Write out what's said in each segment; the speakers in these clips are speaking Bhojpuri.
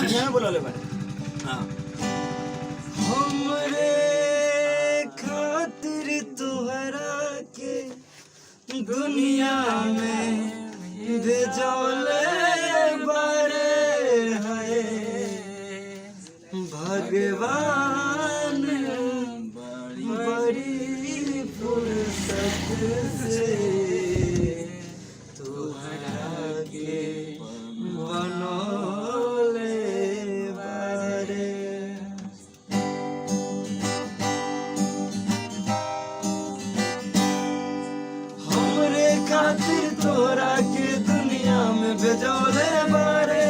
दुनिया में बोलले बारे। हाँ हमरे खातिर तुहरा के दुनिया में भेजौले बारे है भगवान बड़ी फुर्सत से तुहरा के बनौले बारे। हमरे खातिर तोरा के दुनिया में भेजौले बारे।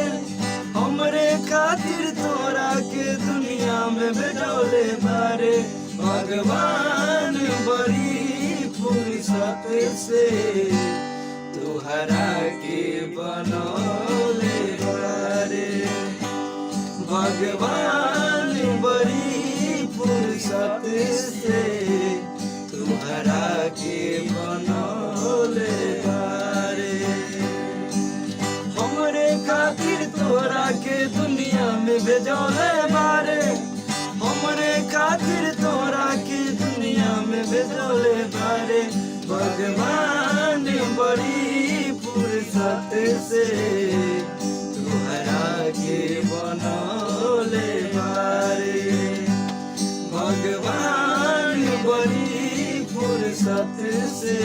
हमरे खातिर तोरा के दुनिया में भेजौले बारे भगवान बड़ी फुर्सत से तुहरा के बनौले बारे भगवान बड़ी फुर्सत से तुहरा के बनौले बारे। हमरे खातिर तोरा के दुनिया में भेजौले बारे। हमरे खातिर तोरा के दुनिया में भेजौले बारे भगवान बड़ी फुर्सत से तुहरा के बनौले बारे भगवान बड़ी फुर्सत से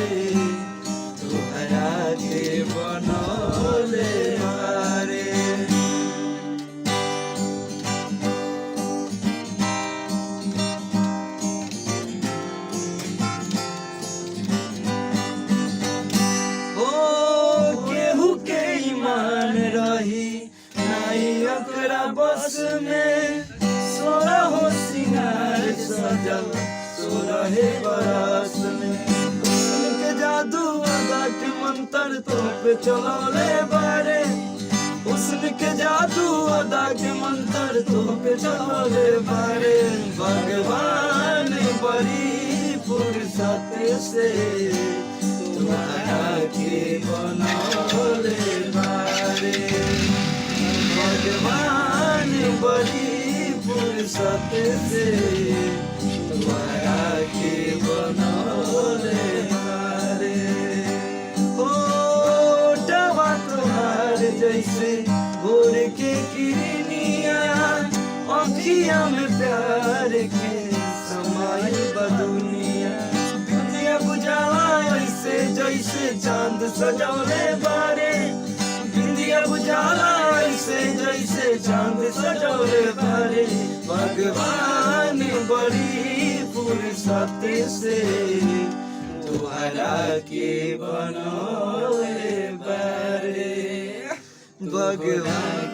तुहरा के बनौले बारे। ओकरा बस में सोरा हो सिंगार सजल सोरहे बरस में उनके जादू अदा के मंत्र तो पे चलौले बारे। हुस्न के जादू अदा के मंत्र तो पे चलौले बारे भगवान बड़ी फुर्सत से तुहरा के बनौले बारे भगवान बड़ी फुर्सत से तुहरा के बनौले बारे। ओ डवा तुहार जैसे भोर के किरनिया आँखिया में प्यार के समाई बदुनिया दुनिया बुझावा ऐसे जैसे चांद सजौले बारे। दुनिया बुझावा ऐसे जैसे चांद सजौले बारे भगवान बड़ी फुर्सत से तुहरा के बनौले बारे भगवान